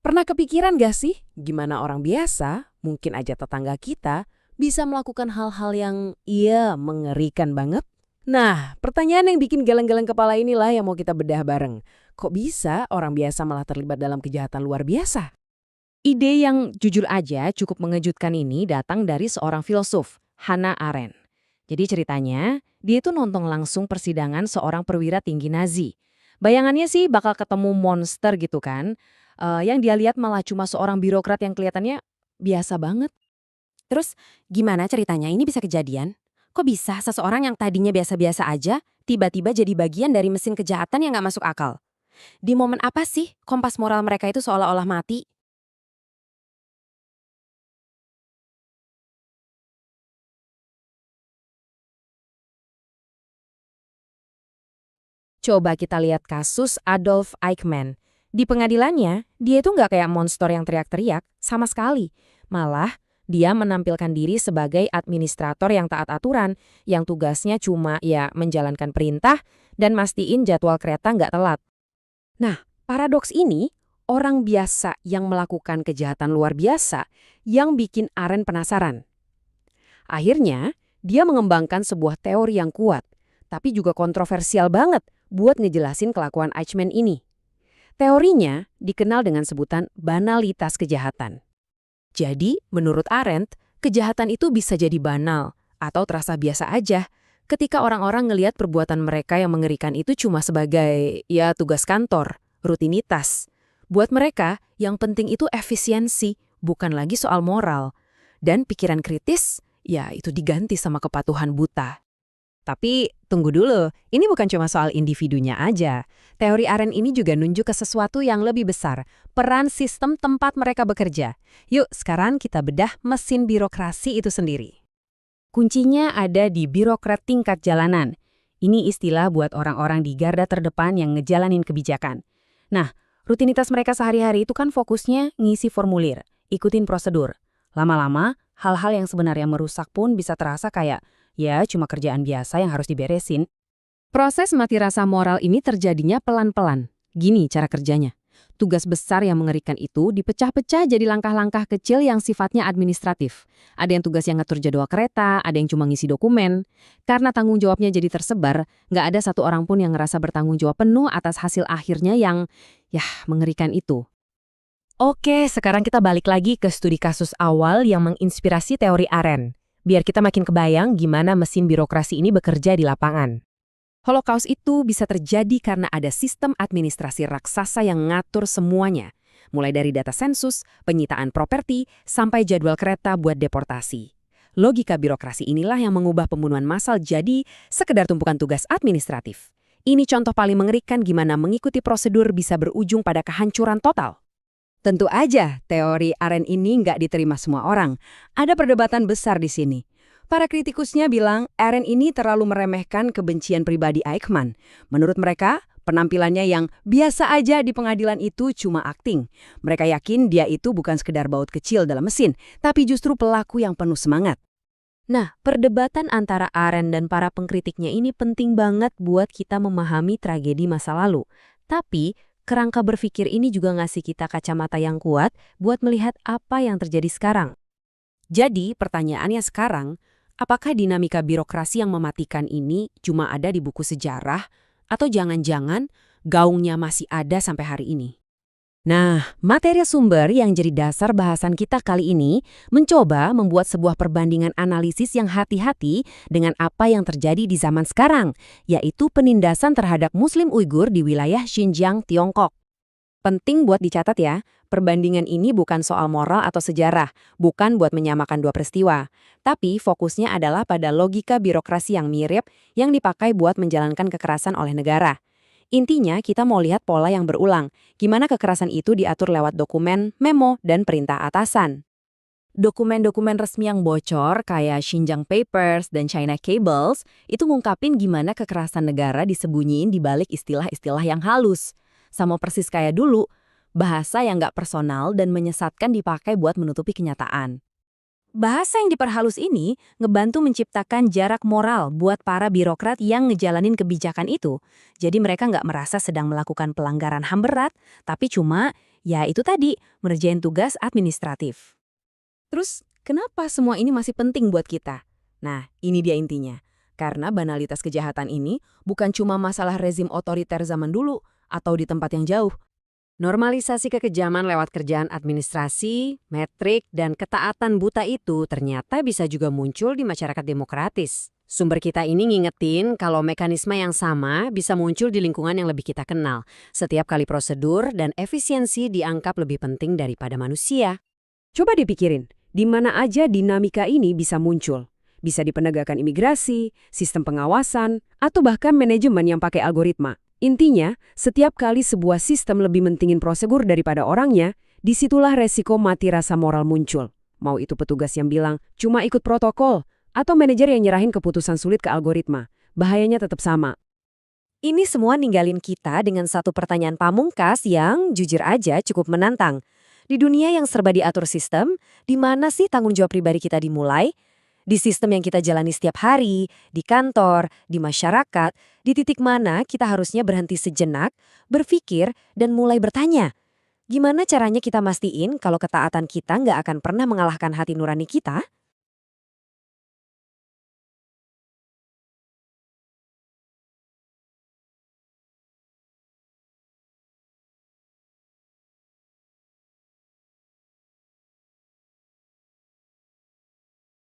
Pernah kepikiran gak sih gimana orang biasa, mungkin aja tetangga kita, bisa melakukan hal-hal yang mengerikan banget? Nah, pertanyaan yang bikin geleng-geleng kepala inilah yang mau kita bedah bareng. Kok bisa orang biasa malah terlibat dalam kejahatan luar biasa? Ide yang jujur aja cukup mengejutkan ini datang dari seorang filsuf, Hannah Arendt. Jadi ceritanya, dia itu nonton langsung persidangan seorang perwira tinggi Nazi. Bayangannya sih bakal ketemu monster gitu kan. Yang dia lihat malah cuma seorang birokrat yang kelihatannya biasa banget. Terus gimana ceritanya ini bisa kejadian? Kok bisa seseorang yang tadinya biasa-biasa aja, tiba-tiba jadi bagian dari mesin kejahatan yang nggak masuk akal? Di momen apa sih kompas moral mereka itu seolah-olah mati? Coba kita lihat kasus Adolf Eichmann. Di pengadilannya, dia itu nggak kayak monster yang teriak-teriak, sama sekali. Malah, dia menampilkan diri sebagai administrator yang taat aturan, yang tugasnya cuma menjalankan perintah dan mastiin jadwal kereta nggak telat. Nah, paradoks ini, orang biasa yang melakukan kejahatan luar biasa yang bikin Aren penasaran. Akhirnya, dia mengembangkan sebuah teori yang kuat, tapi juga kontroversial banget buat ngejelasin kelakuan Eichmann ini. Teorinya dikenal dengan sebutan banalitas kejahatan. Jadi, menurut Arendt, kejahatan itu bisa jadi banal atau terasa biasa aja ketika orang-orang ngelihat perbuatan mereka yang mengerikan itu cuma sebagai tugas kantor, rutinitas. Buat mereka, yang penting itu efisiensi, bukan lagi soal moral. Dan pikiran kritis, itu diganti sama kepatuhan buta. Tapi tunggu dulu, ini bukan cuma soal individunya aja. Teori Arendt ini juga nunjuk ke sesuatu yang lebih besar, peran sistem tempat mereka bekerja. Yuk, sekarang kita bedah mesin birokrasi itu sendiri. Kuncinya ada di birokrat tingkat jalanan. Ini istilah buat orang-orang di garda terdepan yang ngejalanin kebijakan. Nah, rutinitas mereka sehari-hari itu kan fokusnya ngisi formulir, ikutin prosedur. Lama-lama, hal-hal yang sebenarnya merusak pun bisa terasa kayak, cuma kerjaan biasa yang harus diberesin. Proses mati rasa moral ini terjadinya pelan-pelan. Gini cara kerjanya. Tugas besar yang mengerikan itu dipecah-pecah jadi langkah-langkah kecil yang sifatnya administratif. Ada yang tugas yang ngatur jadwal kereta, ada yang cuma ngisi dokumen. Karena tanggung jawabnya jadi tersebar, nggak ada satu orang pun yang ngerasa bertanggung jawab penuh atas hasil akhirnya yang, mengerikan itu. Oke, sekarang kita balik lagi ke studi kasus awal yang menginspirasi teori Arendt. Biar kita makin kebayang gimana mesin birokrasi ini bekerja di lapangan. Holocaust itu bisa terjadi karena ada sistem administrasi raksasa yang ngatur semuanya, mulai dari data sensus, penyitaan properti, sampai jadwal kereta buat deportasi. Logika birokrasi inilah yang mengubah pembunuhan massal jadi sekedar tumpukan tugas administratif. Ini contoh paling mengerikan gimana mengikuti prosedur bisa berujung pada kehancuran total. Tentu aja, teori Arendt ini nggak diterima semua orang. Ada perdebatan besar di sini. Para kritikusnya bilang Arendt ini terlalu meremehkan kebencian pribadi Eichmann. Menurut mereka, penampilannya yang biasa aja di pengadilan itu cuma akting. Mereka yakin dia itu bukan sekedar baut kecil dalam mesin, tapi justru pelaku yang penuh semangat. Nah, perdebatan antara Arendt dan para pengkritiknya ini penting banget buat kita memahami tragedi masa lalu. Tapi, kerangka berpikir ini juga ngasih kita kacamata yang kuat buat melihat apa yang terjadi sekarang. Jadi, pertanyaannya sekarang, apakah dinamika birokrasi yang mematikan ini cuma ada di buku sejarah atau jangan-jangan gaungnya masih ada sampai hari ini? Nah, materi sumber yang jadi dasar bahasan kita kali ini mencoba membuat sebuah perbandingan analisis yang hati-hati dengan apa yang terjadi di zaman sekarang, yaitu penindasan terhadap Muslim Uighur di wilayah Xinjiang, Tiongkok. Penting buat dicatat ya, perbandingan ini bukan soal moral atau sejarah, bukan buat menyamakan dua peristiwa. Tapi fokusnya adalah pada logika birokrasi yang mirip yang dipakai buat menjalankan kekerasan oleh negara. Intinya kita mau lihat pola yang berulang, gimana kekerasan itu diatur lewat dokumen, memo, dan perintah atasan. Dokumen-dokumen resmi yang bocor kayak Xinjiang Papers dan China Cables itu ngungkapin gimana kekerasan negara disembunyiin di balik istilah-istilah yang halus. Sama persis kayak dulu, bahasa yang nggak personal dan menyesatkan dipakai buat menutupi kenyataan. Bahasa yang diperhalus ini ngebantu menciptakan jarak moral buat para birokrat yang ngejalanin kebijakan itu. Jadi mereka nggak merasa sedang melakukan pelanggaran HAM berat, tapi cuma Ya itu tadi, mengerjain tugas administratif. Terus, kenapa semua ini masih penting buat kita? Nah, ini dia intinya. Karena banalitas kejahatan ini bukan cuma masalah rezim otoriter zaman dulu atau di tempat yang jauh. Normalisasi kekejaman lewat kerjaan administrasi, metrik, dan ketaatan buta itu ternyata bisa juga muncul di masyarakat demokratis. Sumber kita ini ngingetin kalau mekanisme yang sama bisa muncul di lingkungan yang lebih kita kenal. Setiap kali prosedur dan efisiensi dianggap lebih penting daripada manusia. Coba dipikirin, di mana aja dinamika ini bisa muncul. Bisa di penegakan imigrasi, sistem pengawasan, atau bahkan manajemen yang pakai algoritma. Intinya, setiap kali sebuah sistem lebih mentingin prosedur daripada orangnya, disitulah resiko mati rasa moral muncul. Mau itu petugas yang bilang, cuma ikut protokol, atau manajer yang nyerahin keputusan sulit ke algoritma. Bahayanya tetap sama. Ini semua ninggalin kita dengan satu pertanyaan pamungkas yang jujur aja cukup menantang. Di dunia yang serba diatur sistem, di mana sih tanggung jawab pribadi kita dimulai? Di sistem yang kita jalani setiap hari, di kantor, di masyarakat, di titik mana kita harusnya berhenti sejenak, berpikir, dan mulai bertanya. Gimana caranya kita mastiin kalau ketaatan kita nggak akan pernah mengalahkan hati nurani kita?